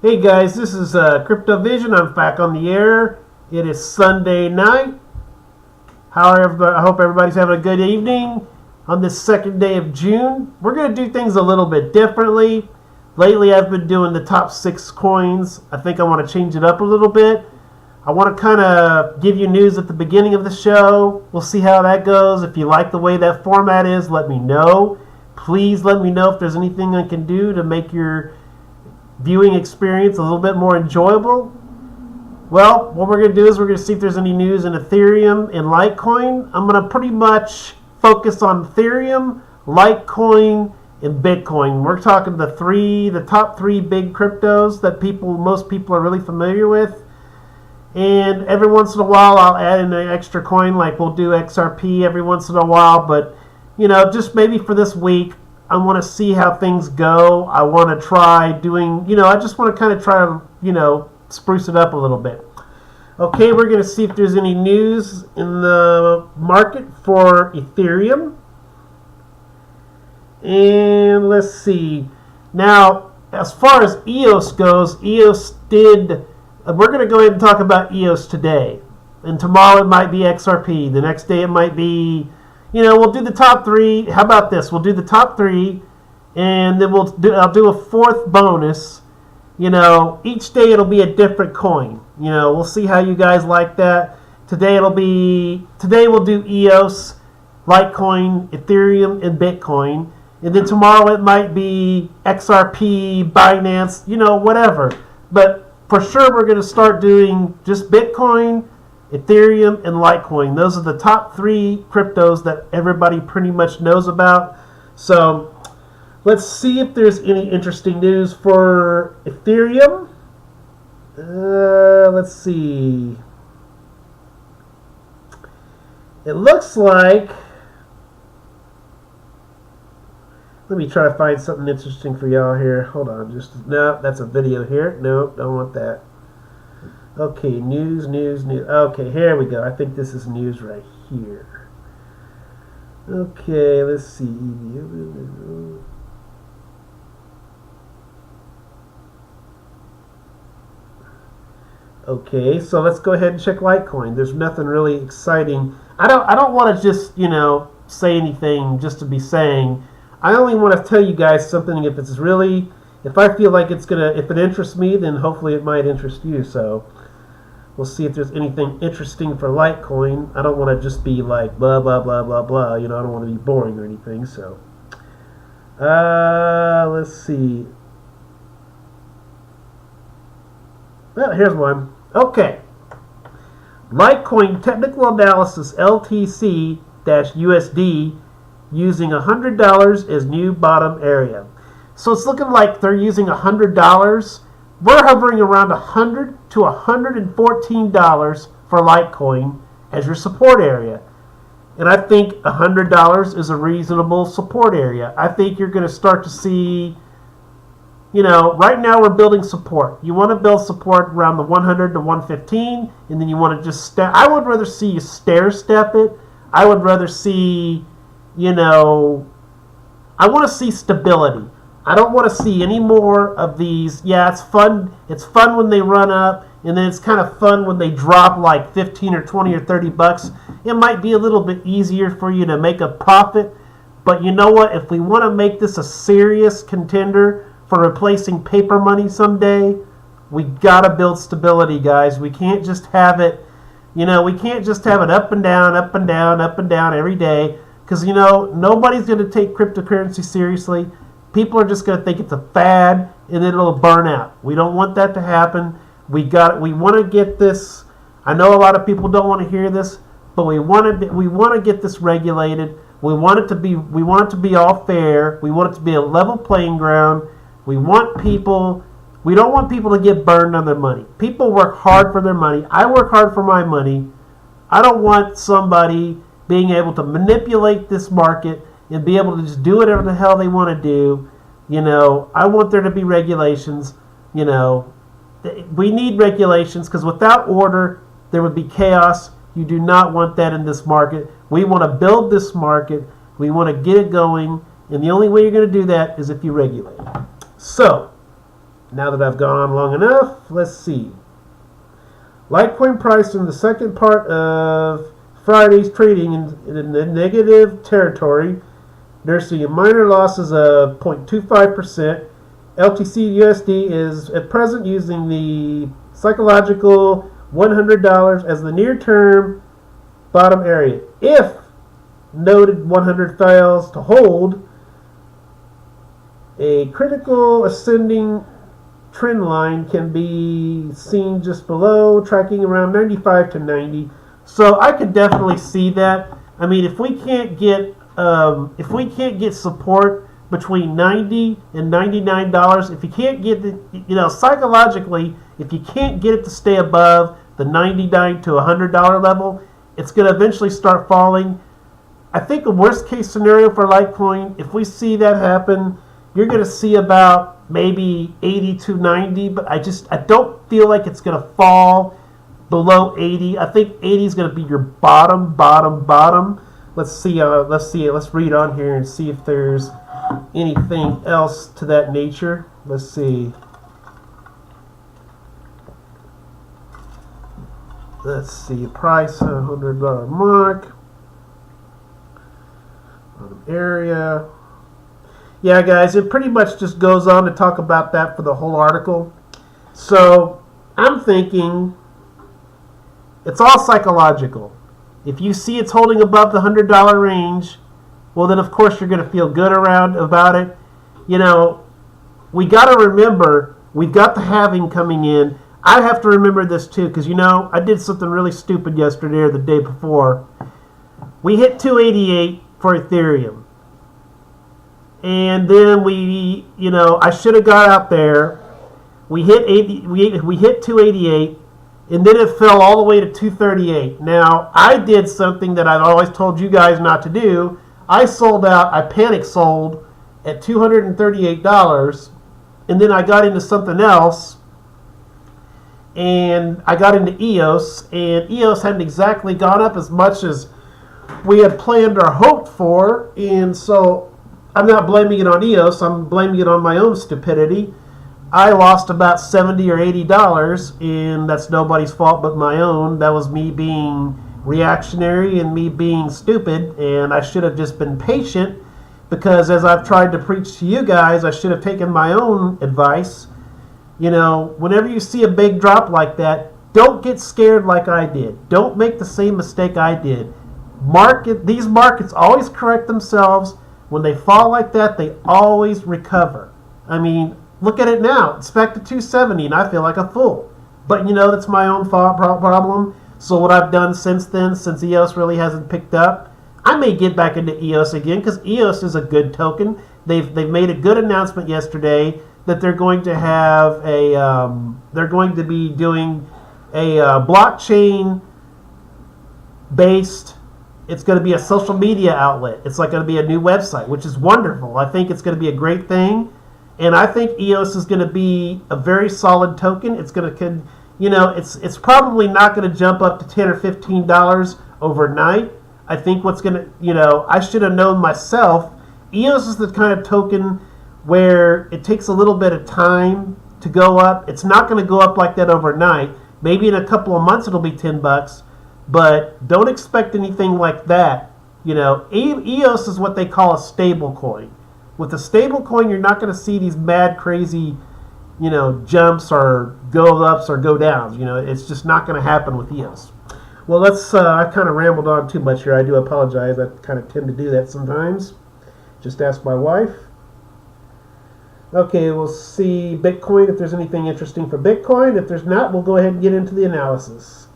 Hey guys, this is Crypto Vision. I'm back on the air. It is Sunday night. I hope everybody's having a good evening on this second day of June. We're going to do things a little bit differently. Lately, I've been doing the top 6 coins. I think I want to change it up a little bit. I want to kind of give you news at the beginning of the show. We'll see how that goes. If you like the way that format is, let me know. Please let me know if there's anything I can do to make your viewing experience a little bit more enjoyable. Well, what we're going to do is we're going to see if there's any news in Ethereum and Litecoin. I'm going to pretty much focus on Ethereum, Litecoin, and Bitcoin. We're talking the top three big cryptos that most people are really familiar with. And every once in a while, I'll add in an extra coin, like we'll do XRP every once in a while. But just maybe for this week, I want to see how things go. I want to try doing, I just want to kind of try to, spruce it up a little bit. Okay, we're going to see if there's any news in the market for Ethereum. And let's see. Now, as far as EOS goes, we're going to go ahead and talk about EOS today. And tomorrow it might be XRP. The next day it might be, we'll do the top three. How about this? We'll do the top three, and then I'll do a fourth bonus. Each day it'll be a different coin. We'll see how you guys like that. Today we'll do EOS, Litecoin, Ethereum, and Bitcoin. And then tomorrow it might be XRP, Binance, whatever. But for sure we're going to start doing just Bitcoin, Ethereum, and Litecoin. Those are the top three cryptos that everybody pretty much knows about. So let's see if there's any interesting news for Ethereum. Let's see. It looks like... Let me try to find something interesting for y'all here. Hold on. No, that's a video here. Nope, don't want that. Okay, news. Okay, here we go. I think this is news right here. Okay, let's see. Okay, so let's go ahead and check Litecoin. There's nothing really exciting. I don't want to just, say anything just to be saying. I only want to tell you guys something if I feel like if it interests me, then hopefully it might interest you. So we'll see if there's anything interesting for Litecoin. I don't want to just be like blah, blah, blah, blah, blah. I don't want to be boring or anything. So let's see. Well, here's one. Okay. Litecoin technical analysis LTC-USD using $100 as new bottom area. So it's looking like they're using $100. We're hovering around $100 to $114 for Litecoin as your support area. And I think $100 is a reasonable support area. I think you're going to start to see, right now we're building support. You want to build support around the 100 to 115, and then you want to just I would rather see you stair step it. I would rather see, I want to see stability. I don't want to see any more of these. Yeah, it's fun. It's fun when they run up, and then it's kind of fun when they drop like 15 or 20 or 30 bucks. It might be a little bit easier for you to make a profit. But you know what? If we want to make this a serious contender for replacing paper money someday, we got to build stability, guys. We can't just have it, we can't just have it up and down, up and down, up and down every day. Because, nobody's going to take cryptocurrency seriously. People are just going to think it's a fad, and then it'll burn out. We don't want that to happen. We want to get this. I know a lot of people don't want to hear this, but we want to get this regulated. We want it to be all fair. We want it to be a level playing ground. We don't want people to get burned on their money. People work hard for their money. I work hard for my money. I don't want somebody being able to manipulate this market and be able to just do whatever the hell they want to do. I want there to be regulations. We need regulations because without order, there would be chaos. You do not want that in this market. We want to build this market. We want to get it going. And the only way you're going to do that is if you regulate. So, now that I've gone on long enough, let's see. Litecoin price in the second part of Friday's trading in the negative territory. They're seeing minor losses of 0.25%. LTC USD is at present using the psychological $100 as the near-term bottom area. If noted 100 fails to hold, a critical ascending trend line can be seen just below, tracking around 95 to 90. So I could definitely see that. I mean, if we can't get support between $90 and $99, if you can't get the, psychologically, if you can't get it to stay above the $99 to $100 level, it's going to eventually start falling. I think a worst case scenario for Litecoin, if we see that happen, you're going to see about maybe 80 to 90, but I don't feel like it's going to fall below 80. I think 80 is going to be your bottom. Let's see. Let's read on here and see if there's anything else to that nature. Let's see. Price $100 mark. Bottom area. Yeah, guys, it pretty much just goes on to talk about that for the whole article. So I'm thinking it's all psychological. If you see it's holding above the $100 range, well, then of course you're going to feel good about it. We got to remember we've got the halving coming in. I have to remember this too because I did something really stupid yesterday or the day before. We hit 288 for Ethereum. And then I should have got out there. We hit 288, and then it fell all the way to 238. Now, I did something that I've always told you guys not to do. I sold out. I panic sold at $238, and then I got into something else, and I got into EOS, and EOS hadn't exactly gone up as much as we had planned or hoped for, and so I'm not blaming it on EOS. I'm blaming it on my own stupidity. I lost about $70 or $80, and that's nobody's fault but my own. That was me being reactionary and me being stupid, and I should have just been patient because as I've tried to preach to you guys, I should have taken my own advice. Whenever you see a big drop like that, don't get scared like I did. Don't make the same mistake I did. These markets always correct themselves. When they fall like that, they always recover. I mean, look at it now. It's back to 270, and I feel like a fool. But that's my own fault problem. So what I've done since then, since EOS really hasn't picked up, I may get back into EOS again because EOS is a good token. They've made a good announcement yesterday that they're going to have they're going to be doing a blockchain based. It's going to be a social media outlet. It's like going to be a new website, which is wonderful. I think it's going to be a great thing. And I think EOS is going to be a very solid token. It's going to, it's probably not going to jump up to $10 or $15 overnight. I think what's going to, I should have known myself. EOS is the kind of token where it takes a little bit of time to go up. It's not going to go up like that overnight. Maybe in a couple of months it'll be $10. But don't expect anything like that. EOS is what they call a stable coin. With a stable coin, you're not going to see these mad, crazy, jumps or go ups or go downs. It's just not going to happen with EOS. Well, I kind of rambled on too much here. I do apologize. I kind of tend to do that sometimes. Just ask my wife. Okay, we'll see Bitcoin if there's anything interesting for Bitcoin. If there's not, we'll go ahead and get into the analysis.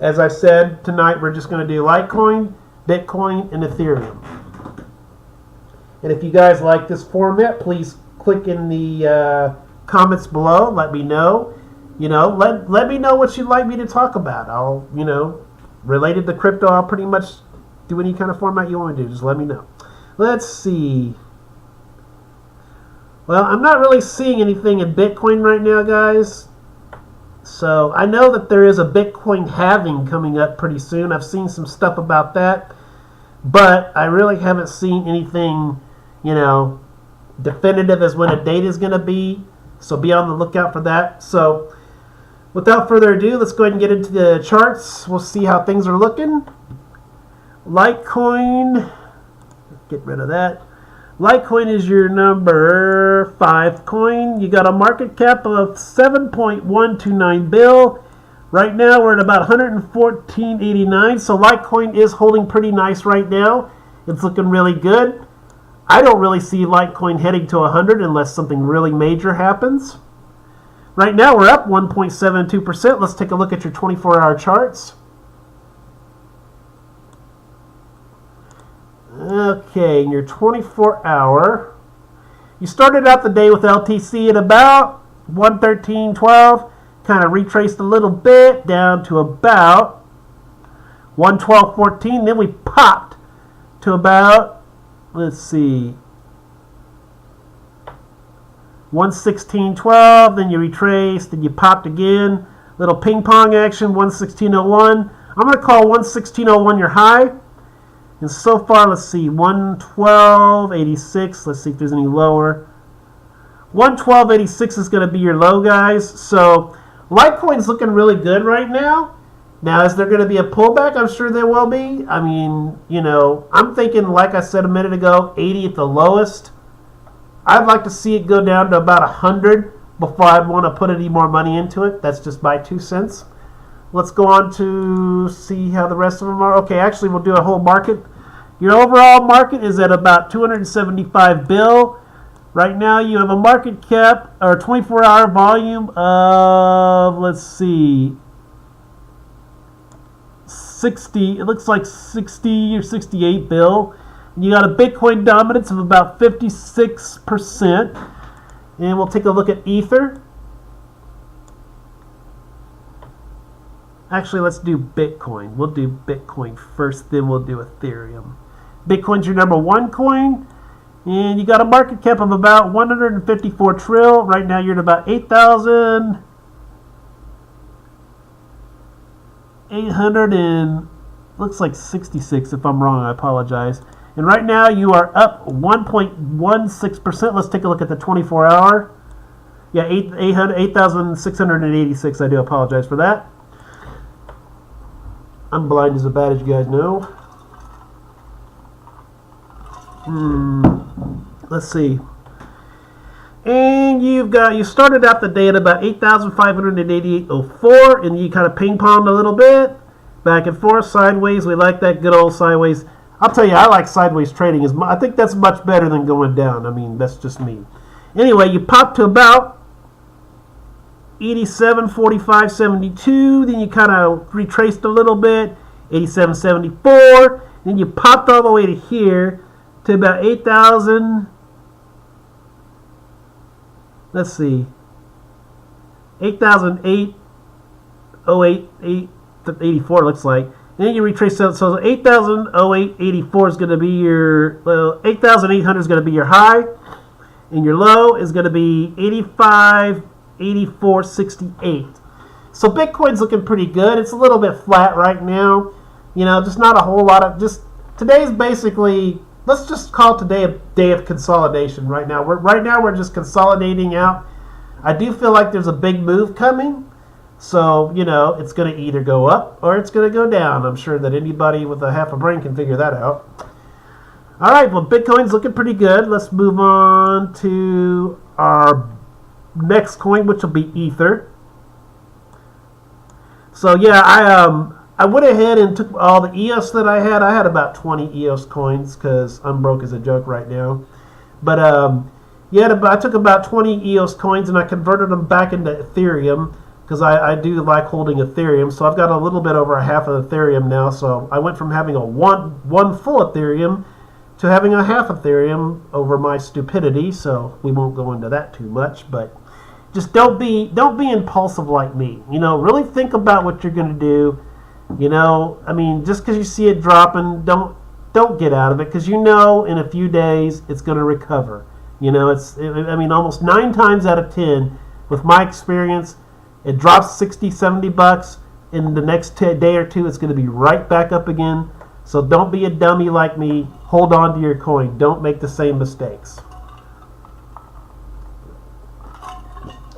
As I said, tonight we're just going to do Litecoin, Bitcoin, and Ethereum. And if you guys like this format, please click in the comments below. Let me know. Let me know what you'd like me to talk about. I'll, related to crypto, I'll pretty much do any kind of format you want to do. Just let me know. Let's see. Well, I'm not really seeing anything in Bitcoin right now, guys. So I know that there is a Bitcoin halving coming up pretty soon. I've seen some stuff about that. But I really haven't seen anything, definitive as when a date is going to be. So be on the lookout for that. So without further ado, let's go ahead and get into the charts. We'll see how things are looking. Litecoin, get rid of that. Litecoin is your number 5 coin. You got a market cap of 7.129 bill. Right now we're at about 114.89. So Litecoin is holding pretty nice right now. It's looking really good. I don't really see Litecoin heading to 100 unless something really major happens. Right now we're up 1.72%. Let's take a look at your 24-hour charts. Okay, in your 24-hour, you started out the day with LTC at about 113.12, kind of retraced a little bit down to about 112.14. Then we popped to about, let's see, 116.12. Then you retraced, then you popped again. Little ping pong action, 116.01. I'm going to call 116.01 your high. And so far, let's see, 112.86. Let's see if there's any lower. 112.86 is going to be your low, guys. So Litecoin's looking really good right now. Now, is there going to be a pullback? I'm sure there will be. I mean, you know, I'm thinking, like I said a minute ago, 80 at the lowest. I'd like to see it go down to about 100 before I'd want to put any more money into it. That's just my 2 cents. Let's go on to see how the rest of them are. Okay, actually, we'll do a whole market. Your overall market is at about 275 bill. Right now, you have a market cap or 24-hour volume of, let's see, 60. It looks like 60 or 68 bill. You got a Bitcoin dominance of about 56%. And we'll take a look at Ether. Actually, let's do Bitcoin. We'll do Bitcoin first, then we'll do Ethereum. Bitcoin's your number 1 coin. And you got a market cap of about 154 trill. Right now you're at about 8,800 and looks like 66. If I'm wrong, I apologize. And right now you are up 1.16%. Let's take a look at the 24-hour. Yeah, 8,686. I do apologize for that. I'm blind as bad as you guys know. Let's see. And you started out the day at about 8,588.04, and you kind of ping-ponged a little bit, back and forth, sideways. We like that good old sideways. I'll tell you, I like sideways trading. I think that's much better than going down. I mean, that's just me. Anyway, you popped to about 87.45.72. Then you kind of retraced a little bit, 87.74. Then you popped all the way to here to about 8,000. Let's see, 8,008.84 looks like. And then you retrace that, so 8,008.84 is going to be your 8,800 is going to be your high, and your low is going to be 85.84.68. So Bitcoin's looking pretty good. It's a little bit flat right now. You know, just not a whole lot of today's basically. Let's just call today a day of consolidation right now. We're just consolidating out. I do feel like there's a big move coming. So, you know, it's going to either go up or it's going to go down. I'm sure that anybody with a half a brain can figure that out. All right, well, Bitcoin's looking pretty good. Let's move on to our next coin, which will be Ether. So, yeah, I went ahead and took all the EOS that I had. I had about 20 EOS coins because I'm broke as a joke right now. But yeah, I took about 20 EOS coins and I converted them back into Ethereum because I do like holding Ethereum. So I've got a little bit over a half of Ethereum now. So I went from having a one full Ethereum to having a half Ethereum over my stupidity. So we won't go into that too much, but just don't be impulsive like me. You know, really think about what you're going to do. You know, I mean, just because you see it dropping, don't get out of it, because you know in a few days it's going to recover. You know, I mean, almost 9 times out of 10, with my experience, it drops 60, 70 bucks. In the next day or two, it's going to be right back up again. So don't be a dummy like me. Hold on to your coin. Don't make the same mistakes.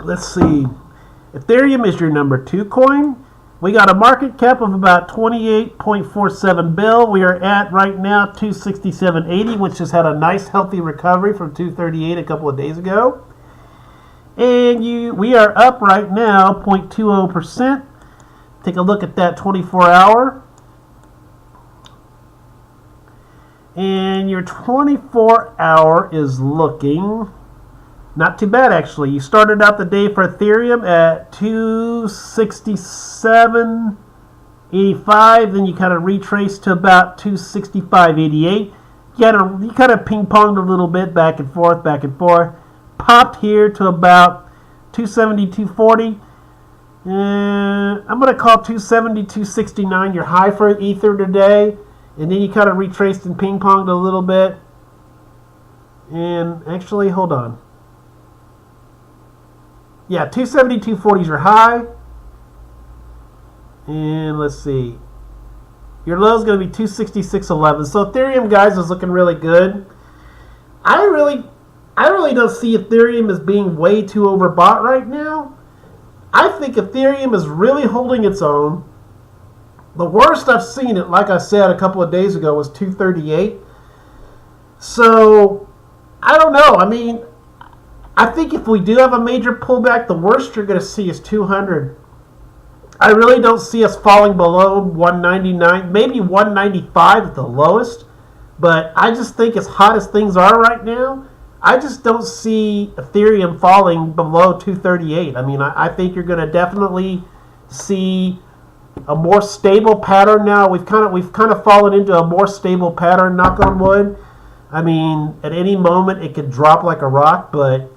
Let's see. Ethereum is your number 2 coin. We got a market cap of about 28.47 bill. We are at right now 267.80, which has had a nice healthy recovery from 238 a couple of days ago. And we are up right now 0.20%. Take a look at that 24-hour. And your 24-hour is looking not too bad, actually. You started out the day for Ethereum at 267.85, then you kind of retraced to about 265.88. You kind of ping-ponged a little bit back and forth, popped here to about 270.240. I'm going to call 270.269 your high for Ether today, and then you kind of retraced and ping-ponged a little bit. And actually, hold on. Yeah, 270.240 is your high. And let's see. Your low is going to be 266.11. So Ethereum, guys, is looking really good. I really don't see Ethereum as being way too overbought right now. I think Ethereum is really holding its own. The worst I've seen it, like I said a couple of days ago, was 238. So, I don't know. I mean, I think if we do have a major pullback, the worst you're going to see is 200. I really don't see us falling below 199, maybe 195 at the lowest. But I just think as hot as things are right now, I just don't see Ethereum falling below 238. I mean, I think you're going to definitely see a more stable pattern now. We've kind of fallen into a more stable pattern, knock on wood. I mean, at any moment it could drop like a rock, but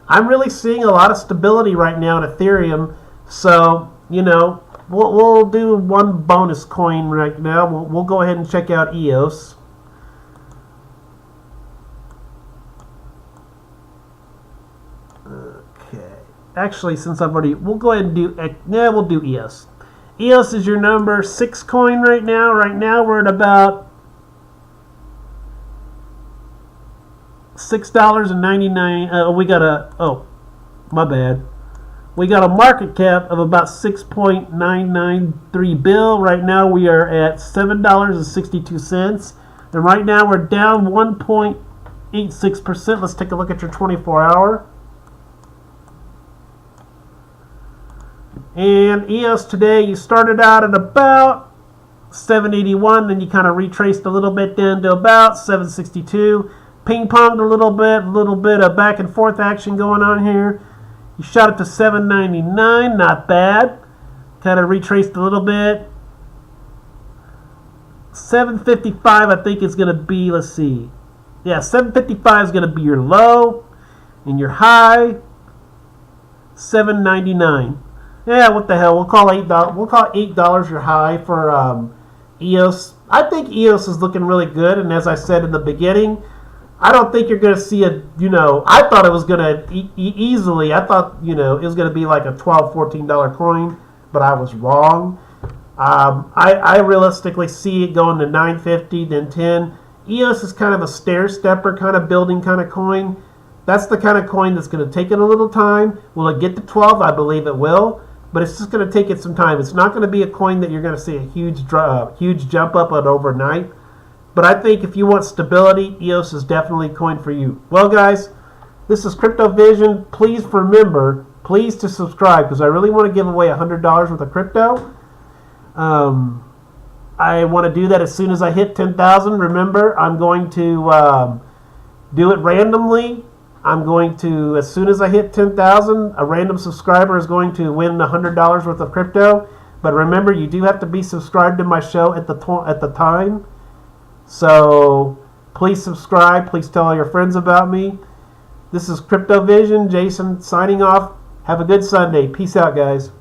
I'm really seeing a lot of stability right now in Ethereum. So, you know, we'll do one bonus coin right now. We'll go ahead and check out EOS. Okay. Actually, since I've already, we'll go ahead and we'll do EOS. EOS is your number 6 coin right now. Right now we're at about $6.99. We got a market cap of about 6.993 bill. Right now we are at $7.62. And right now we're down 1.86%. Let's take a look at your 24-hour. And EOS today, you started out at about 781, then you kind of retraced a little bit down to about 762. Ping-ponged a little bit of back and forth action going on here. You shot it to 799, not bad. Kind of retraced a little bit. 755, I think is going to be, let's see. Yeah, 755 is going to be your low, and your high, 799. Yeah, what the hell? We'll call $8. We'll call $8 your high for EOS. I think EOS is looking really good, and as I said in the beginning, I don't think you're going to see I thought it was going to easily, I thought, it was going to be like a $12, $14 coin, but I was wrong. I realistically see it going to $9.50, then $10. EOS is kind of a stair-stepper kind of building kind of coin. That's the kind of coin that's going to take it a little time. Will it get to 12? I believe it will, but it's just going to take it some time. It's not going to be a coin that you're going to see a huge jump up on overnight. But I think if you want stability, EOS is definitely a coin for you. Well, guys, this is Crypto Vision. Please remember, to subscribe, because I really want to give away $100 worth of crypto. I want to do that as soon as I hit 10,000. Remember, I'm going to do it randomly. I'm going to, as soon as I hit 10,000, a random subscriber is going to win $100 worth of crypto. But remember, you do have to be subscribed to my show at the time. So please subscribe. Please tell all your friends about me. This is Crypto Vision. Jason signing off. Have a good Sunday. Peace out, guys.